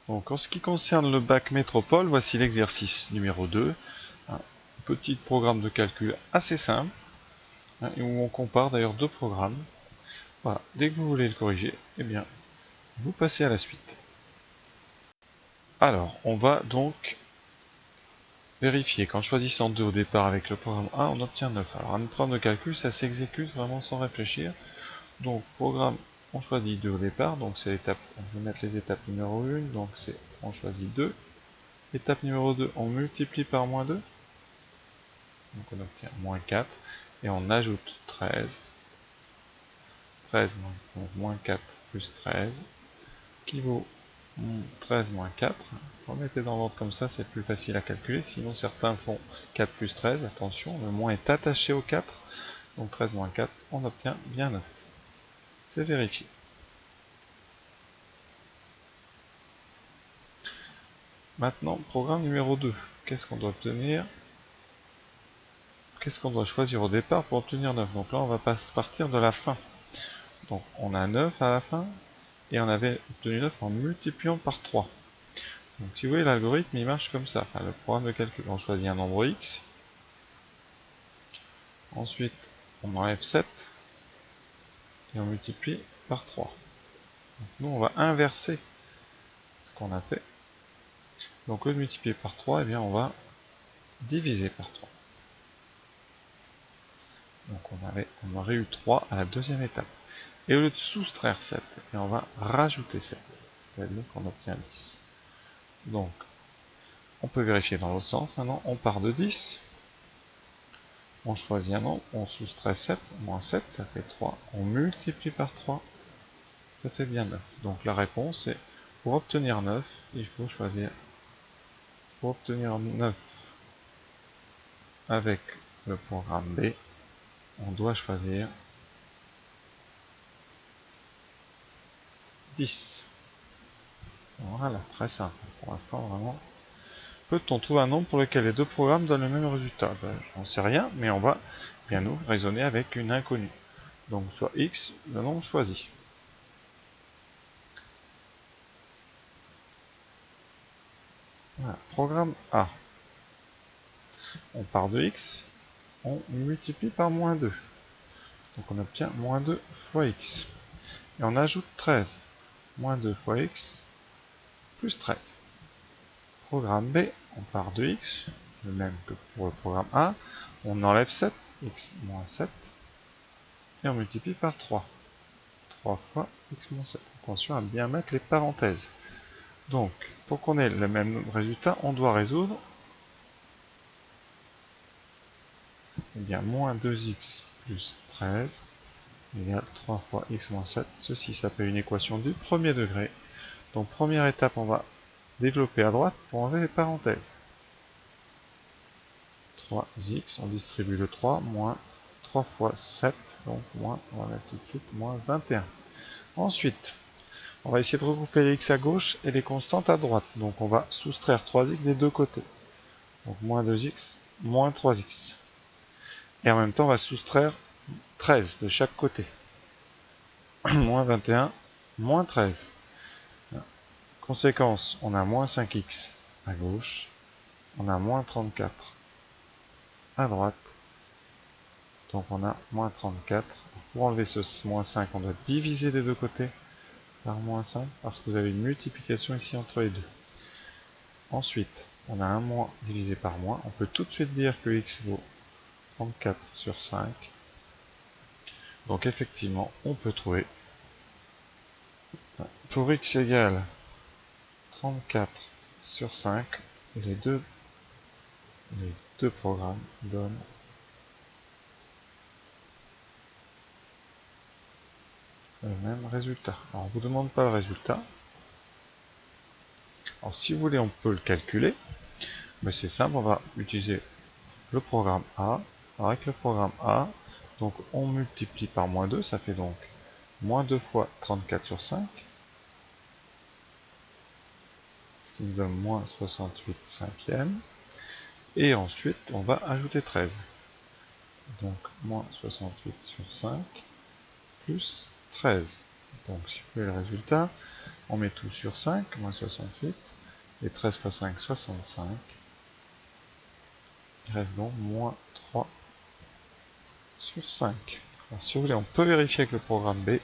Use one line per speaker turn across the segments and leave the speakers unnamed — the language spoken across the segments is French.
Donc en ce qui concerne le bac métropole, voici l'exercice numéro 2. Un petit programme de calcul assez simple, et où on compare d'ailleurs deux programmes. Voilà, dès que vous voulez le corriger, eh bien, vous passez à la suite. Alors, on va donc vérifier qu'en choisissant 2 au départ avec le programme A, on obtient 9. Alors, un programme de calcul, ça s'exécute vraiment sans réfléchir. Donc, programme, on choisit 2 au départ, donc c'est l'étape, on peut mettre les étapes numéro 1, donc c'est on choisit 2. Étape numéro 2, on multiplie par moins 2, donc on obtient moins 4, et on ajoute 13. 13, donc moins 4 plus 13, qui vaut 13 moins 4. Remettez dans l'ordre comme ça, c'est plus facile à calculer. Sinon, certains font 4 plus 13. Attention, le moins est attaché au 4. Donc 13 moins 4, on obtient bien 9. C'est vérifié. Maintenant, programme numéro 2. Qu'est-ce qu'on doit obtenir? Qu'est-ce qu'on doit choisir au départ pour obtenir 9? Donc là, on va partir de la fin. Donc on a 9 à la fin, et on avait obtenu 9 en multipliant par 3. Donc si vous voyez, l'algorithme il marche comme ça. Enfin, le programme de calcul, on choisit un nombre x, ensuite on enlève 7 et on multiplie par 3. Donc nous on va inverser ce qu'on a fait. Donc au lieu de multiplier par 3, eh bien on va diviser par 3. Donc on aurait eu 3 à la deuxième étape. Et au lieu de soustraire 7, eh bien on va rajouter 7. C'est-à-dire qu'on obtient 10. Donc on peut vérifier dans l'autre sens. Maintenant on part de 10. On choisit un nombre, on soustrait 7, moins 7, ça fait 3. On multiplie par 3, ça fait bien 9. Donc la réponse est, pour obtenir 9, il faut choisir, pour obtenir 9 avec le programme B, on doit choisir 10. Voilà, très simple. Pour l'instant, vraiment. Peut-on trouver un nombre pour lequel les deux programmes donnent le même résultat? J'en sais rien, mais on va bien nous raisonner avec une inconnue. Donc soit x, le nombre choisi. Voilà, programme A. On part de x, on multiplie par moins 2. Donc on obtient moins 2 fois x. Et on ajoute 13. Moins 2 fois x plus 13. Programme B, on part de x, le même que pour le programme A. On enlève 7, x moins 7. Et on multiplie par 3. 3 fois x moins 7. Attention à bien mettre les parenthèses. Donc, pour qu'on ait le même résultat, on doit résoudre eh bien, moins 2x plus 13 égale 3 fois x moins 7. Ceci s'appelle une équation du premier degré. Donc, première étape, on va développer à droite pour enlever les parenthèses. 3x, on distribue le 3, moins 3 fois 7, donc moins, on va mettre tout de suite, moins 21. Ensuite, on va essayer de regrouper les x à gauche et les constantes à droite. Donc on va soustraire 3x des deux côtés. Donc moins 2x, moins 3x. Et en même temps, on va soustraire 13 de chaque côté. Moins 21, moins 13. Conséquence, on a moins 5x à gauche, on a moins 34 à droite, donc on a moins 34. Pour enlever ce moins 5, on doit diviser des deux côtés par moins 5, parce que vous avez une multiplication ici entre les deux. Ensuite, on a un moins divisé par moins. On peut tout de suite dire que x vaut 34 sur 5. Donc effectivement, on peut trouver, pour x égale 34 sur 5, les deux programmes donnent le même résultat. Alors, on ne vous demande pas le résultat. Alors, si vous voulez, on peut le calculer. Mais c'est simple, on va utiliser le programme A. Alors, avec le programme A, donc on multiplie par moins 2, ça fait donc moins 2 fois 34 sur 5. Ce qui nous donne moins 68 cinquièmes. Et ensuite, on va ajouter 13. Donc, moins 68 sur 5, plus 13. Donc si vous voulez le résultat, on met tout sur 5, moins 68, et 13 fois 5, 65. Il reste donc moins 3 sur 5. Alors, si vous voulez, on peut vérifier avec le programme B.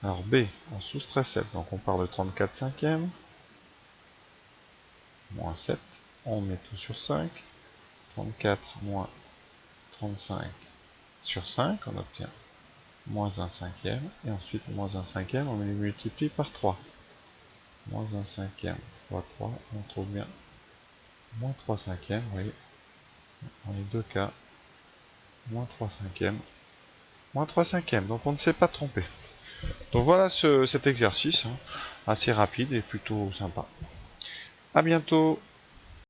Alors B, on soustrait 7, donc on part de 34 cinquièmes, moins 7, on met tout sur 5, 34 moins 35 sur 5, on obtient moins 1 cinquième, et ensuite moins 1 cinquième, on les multiplie par 3. Moins 1 cinquième fois 3, on trouve bien moins 3 cinquièmes, vous voyez, dans les deux cas, moins 3 cinquièmes, moins 3 cinquièmes, donc on ne s'est pas trompé. Donc voilà cet exercice, hein, assez rapide et plutôt sympa. A bientôt.